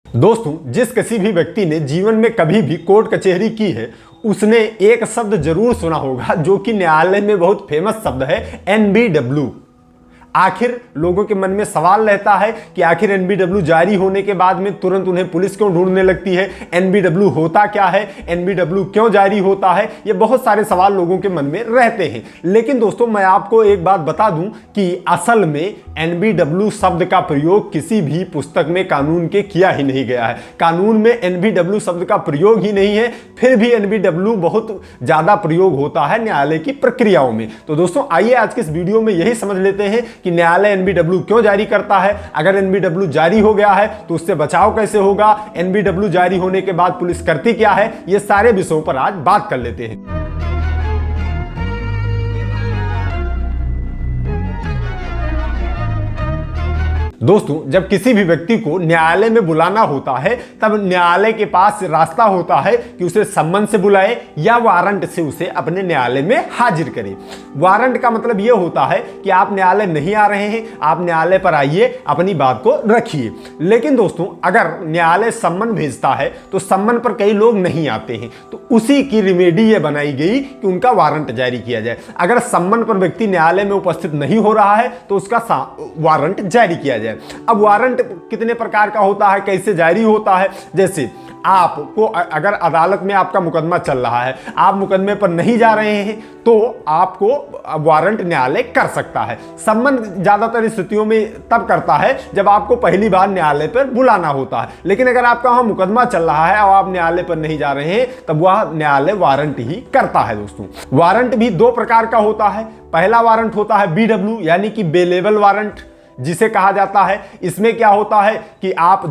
दोस्तों, जिस किसी भी व्यक्ति ने जीवन में कभी भी कोर्ट कचहरी की है उसने एक शब्द जरूर सुना होगा जो कि न्यायालय में बहुत फेमस शब्द है, एनबीडब्ल्यू। आखिर लोगों के मन में सवाल रहता है कि आखिर एनबीडब्ल्यू जारी होने के बाद में तुरंत उन्हें पुलिस क्यों ढूंढने लगती है, एनबीडब्ल्यू होता क्या है, एनबीडब्ल्यू क्यों जारी होता है, ये बहुत सारे सवाल लोगों के मन में रहते हैं। लेकिन दोस्तों, मैं आपको एक बात बता दूं कि असल में एनबीडब्ल्यू शब्द का प्रयोग किसी भी पुस्तक में कानून के किया ही नहीं गया है। कानून में एनबीडब्ल्यू शब्द का प्रयोग ही नहीं है, फिर भी एनबीडब्ल्यू बहुत ज्यादा प्रयोग होता है न्यायालय की प्रक्रियाओं में। तो दोस्तों, आइए आज के इस वीडियो में यही समझ लेते हैं कि न्यायालय एनबीडब्ल्यू क्यों जारी करता है, अगर एनबीडब्ल्यू जारी हो गया है तो उससे बचाव कैसे होगा, एनबीडब्ल्यू जारी होने के बाद पुलिस करती क्या है, ये सारे विषयों पर आज बात कर लेते हैं। दोस्तों, जब किसी भी व्यक्ति को न्यायालय में बुलाना होता है तब न्यायालय के पास रास्ता होता है कि उसे सम्मन से बुलाए या वारंट से उसे अपने न्यायालय में हाजिर करे। वारंट का मतलब यह होता है कि आप न्यायालय नहीं आ रहे हैं, आप न्यायालय पर आइए, अपनी बात को रखिए। लेकिन दोस्तों, अगर न्यायालय सम्मन भेजता है तो सम्मन पर कई लोग नहीं आते हैं, तो उसी की रिमेडी यह बनाई गई कि उनका वारंट जारी किया जाए। अगर सम्मन पर व्यक्ति न्यायालय में उपस्थित नहीं हो रहा है तो उसका वारंट जारी किया जाए। अब वारंट कितने प्रकार का होता है, कैसे जारी होता है, जैसे आपको अगर अदालत में आपका मुकदमा चल रहा है, आप मुकदमे पर नहीं जा रहे हैं तो आपको वारंट न्यायालय कर सकता है। सम्मन ज्यादातर स्थितियों में तब करता है जब आपको पहली बार न्यायालय पर बुलाना होता है। लेकिन अगर आपका वहां मुकदमा चल रहा है और आप न्यायालय पर नहीं जा रहे हैं तब वह न्यायालय वारंट ही करता है। दोस्तों, वारंट भी दो प्रकार का होता है। पहला वारंट होता है बीडब्ल्यू यानी कि बेलेबल वारंट जिसे कहा जाता है। इसमें क्या होता है कि आप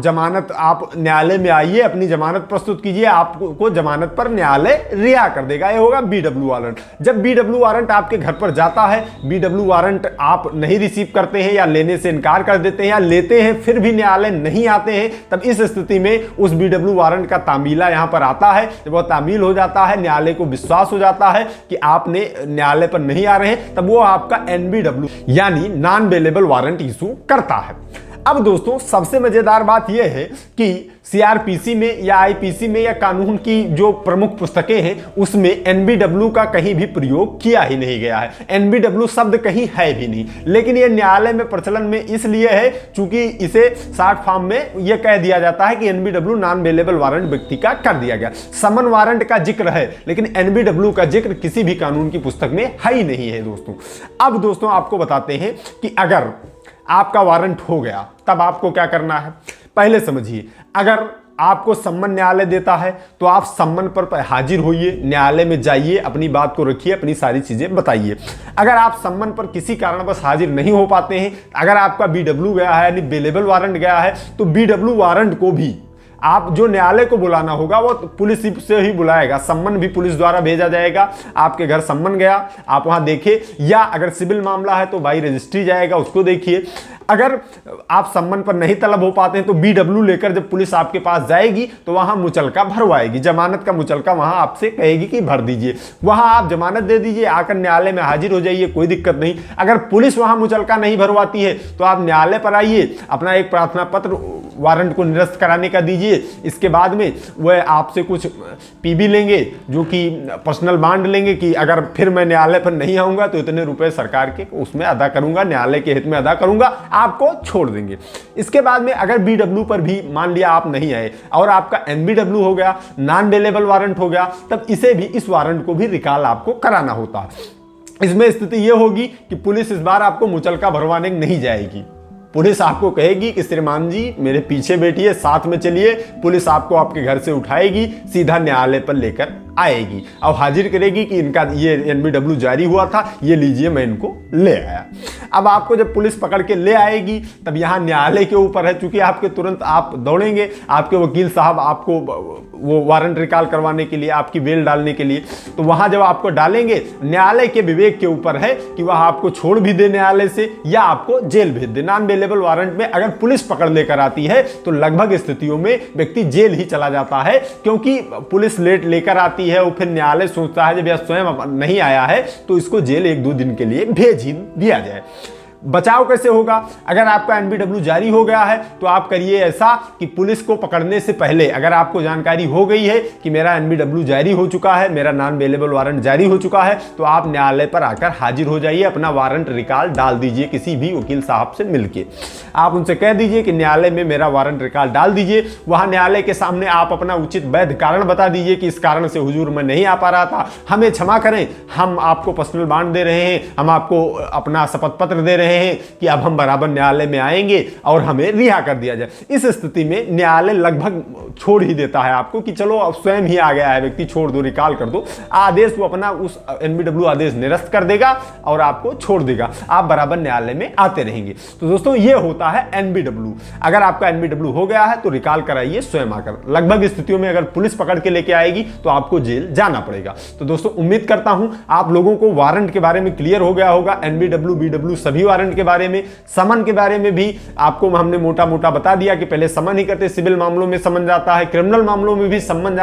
न्यायालय में आइए, अपनी जमानत प्रस्तुत कीजिए, आपको जमानत पर न्यायालय रिहा कर देगा, ये होगा बीडब्ल्यू वारंट। जब बीडब्ल्यू वारंट आपके घर पर जाता है, बीडब्ल्यू वारंट आप नहीं रिसीव करते हैं या लेने से इनकार कर देते हैं या लेते हैं फिर भी न्यायालय नहीं आते हैं, तब इस स्थिति में उस बीडब्ल्यू वारंट का तामीला यहां पर आता है। जब वह तामील हो जाता है, न्यायालय को विश्वास हो जाता है कि आपने न्यायालय पर नहीं आ रहे हैं, तब वो आपका एनबीडब्ल्यू यानी नॉन बेलेबल वारंट करता है। अब दोस्तों, सबसे मजेदार बात यह है कि सीआरपीसी में या आईपीसी में या कानून की जो प्रमुख पुस्तकें हैं उसमें एनबीडब्ल्यू का कहीं भी प्रयोग किया ही नहीं गया है। एनबीडब्ल्यू शब्द कहीं है भी नहीं, लेकिन यह न्यायालय में प्रचलन में इसलिए है चूंकि इसे शॉर्ट फॉर्म में यह कह दिया जाता है कि एनबीडब्ल्यू नॉन बेलेबल वारंट व्यक्ति का कर दिया गया। समन वारंट का जिक्र है लेकिन एनबीडब्ल्यू का जिक्र किसी भी कानून की पुस्तक में है ही नहीं है। दोस्तों, अब दोस्तों आपको बताते हैं कि अगर आपका वारंट हो गया तब आपको क्या करना है। पहले समझिए, अगर आपको सम्मन न्यायालय देता है तो आप सम्मन पर हाजिर होइए, न्यायालय में जाइए, अपनी बात को रखिए, अपनी सारी चीजें बताइए। अगर आप सम्मन पर किसी कारणवश हाजिर नहीं हो पाते हैं, अगर आपका बीडब्ल्यू गया है यानी बेलेबल वारंट गया है, तो बीडब्ल्यू वारंट को भी आप जो न्यायालय को बुलाना होगा वो पुलिस से ही बुलाएगा। सम्मन भी पुलिस द्वारा भेजा जाएगा। आपके घर सम्मन गया, आप वहां देखिए, या अगर सिविल मामला है तो बाई रजिस्ट्री जाएगा, उसको देखिए। अगर आप सम्मन पर नहीं तलब हो पाते हैं तो बीडब्ल्यू लेकर जब पुलिस आपके पास जाएगी तो वहां मुचलका भरवाएगी, जमानत का मुचलका वहां आपसे कहेगी कि भर दीजिए, वहां आप जमानत दे दीजिए, आकर न्यायालय में हाजिर हो जाइए, कोई दिक्कत नहीं। अगर पुलिस वहां मुचलका नहीं भरवाती है तो आप न्यायालय पर आइए, अपना एक प्रार्थना पत्र वारंट को निरस्त कराने का दीजिए। इसके बाद में वह आपसे कुछ पीबी लेंगे जो कि पर्सनल बॉन्ड लेंगे कि अगर फिर मैं न्यायालय पर नहीं आऊंगा तो इतने रुपए सरकार के उसमें अदा करूंगा, न्यायालय के हित में अदा करूंगा, आपको छोड़ देंगे। इसके बाद में अगर बीडब्ल्यू पर भी मान लिया आप नहीं आए और आपका एनबीडब्ल्यू हो गया, नॉन बेलेबल वारंट हो गया, तब इसे भी, इस वारंट को भी रिकॉल आपको कराना होता है। इसमें स्थिति यह होगी कि पुलिस इस बार आपको मुचलका भरवाने नहीं जाएगी। पुलिस आपको कहेगी कि श्रीमान जी मेरे पीछे बैठिए, साथ में चलिए। पुलिस आपको आपके घर से उठाएगी, सीधा न्यायालय पर लेकर आएगी और हाजिर करेगी कि इनका ये एनबीडब्ल्यू जारी हुआ था, ये लीजिए, मैं इनको ले आया। अब आपको जब पुलिस पकड़ के ले आएगी तब यहाँ न्यायालय के ऊपर है, चूंकि आपके तुरंत आप दौड़ेंगे, आपके वकील साहब आपको वो वारंट रिकॉल करवाने के लिए, आपकी बेल डालने के लिए, तो वहां जब आपको डालेंगे, न्यायालय के विवेक के ऊपर है कि वह आपको छोड़ भी दे न्यायालय से या आपको जेल भेज दे। नॉन बेलेबल वारंट में अगर पुलिस पकड़ लेकर आती है तो लगभग स्थितियों में व्यक्ति जेल ही चला जाता है, क्योंकि पुलिस लेट लेकर आती है और फिर न्यायालय सोचता है जब यह स्वयं नहीं आया है तो इसको जेल 1-2 दिन के लिए भेज ही दिया जाए। बचाव कैसे होगा? अगर आपका एनबीडब्ल्यू जारी हो गया है तो आप करिए ऐसा कि पुलिस को पकड़ने से पहले अगर आपको जानकारी हो गई है कि मेरा एनबीडब्ल्यू जारी हो चुका है, मेरा नॉन बेलेबल वारंट जारी हो चुका है, तो आप न्यायालय पर आकर हाजिर हो जाइए, अपना वारंट रिकॉल डाल दीजिए किसी भी वकील साहब से मिलके। आप उनसे कह दीजिए कि न्यायालय में मेरा वारंट रिकॉल डाल दीजिए। वहां न्यायालय के सामने आप अपना उचित वैध कारण बता दीजिए कि इस कारण से हुजूर मैं नहीं आ पा रहा था, हमें क्षमा करें, हम आपको पर्सनल बॉन्ड दे रहे हैं, हम आपको अपना शपथ पत्र दे रहे हैं कि अब हम बराबर न्यायालय में आएंगे और हमें रिहा कर दिया जाए। इस स्थिति में न्यायालय लगभग छोड़ ही देता है आपको कि चलो अब स्वयं ही आ गया है व्यक्ति, छोड़ दो, रिकॉल कर दो। आदेश वो अपना उस एनबीडब्ल्यू आदेश निरस्त कर देगा और आपको छोड़ देगा, आप बराबर न्यायालय में आते रहेंगे। तो दोस्तों ये होता है एनबीडब्ल्यू। अगर आपका एनबीडब्ल्यू हो गया है तो रिकॉल कराइए स्वयं आकर। लगभग स्थितियों में अगर पुलिस पकड़ के लेके आएगी तो आपको जेल जाना पड़ेगा। तो दोस्तों उम्मीद करता हूं आप लोगों को वारंट के बारे में क्लियर हो गया होगा, एनबीडब्ल्यू, बीडब्ल्यू सभी वारंट के बारे में। समन के बारे में भी आपको हमने मोटा मोटा बता दिया कि पहले समन ही करते, सिविल मामलों में समन जाता है, क्रिमिनल मामलों में भी समन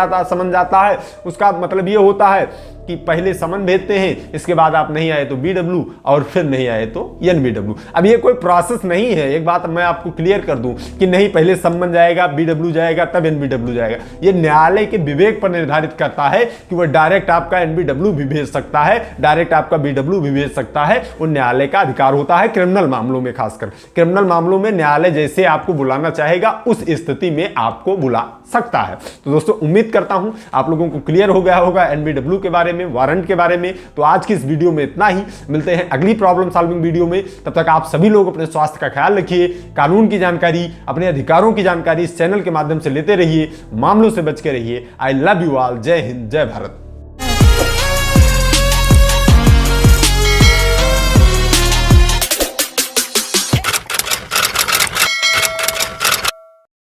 जाता है। उसका मतलब ये होता है कि पहले समन भेजते हैं, इसके बाद आप नहीं आए तो बीडब्ल्यू और फिर नहीं आए तो एनबीडब्ल्यू। अब ये कोई प्रोसेस नहीं है, एक बात मैं आपको क्लियर कर दूं कि नहीं पहले समन जाएगा, बीडब्ल्यू जाएगा, तब एनबीडब्ल्यू जाएगा। ये न्यायालय के विवेक पर निर्धारित करता है कि वह डायरेक्ट आपका एनबीडब्ल्यू भी भेज सकता है, डायरेक्ट आपका बीडब्ल्यू भी भेज सकता है। वो न्यायालय का अधिकार होता है क्रिमिनल मामलों में, खासकर क्रिमिनल मामलों में न्यायालय जैसे आपको बुलाना चाहेगा उस स्थिति में आपको बुला सकता है। तो दोस्तों उम्मीद करता हूं आप लोगों को क्लियर हो गया होगा एनबीडब्ल्यू के बारे में, वारंट के बारे में। तो आज की इस वीडियो में इतना ही, मिलते हैं अगली प्रॉब्लम सॉल्विंग वीडियो में। तब तक आप सभी लोग अपने स्वास्थ्य का ख्याल रखिए, कानून की जानकारी, अपने अधिकारों की जानकारी इस चैनल के माध्यम से लेते रहिए, मामलों से बच के रहिए। I love you all. जय हिंद, जय भारत।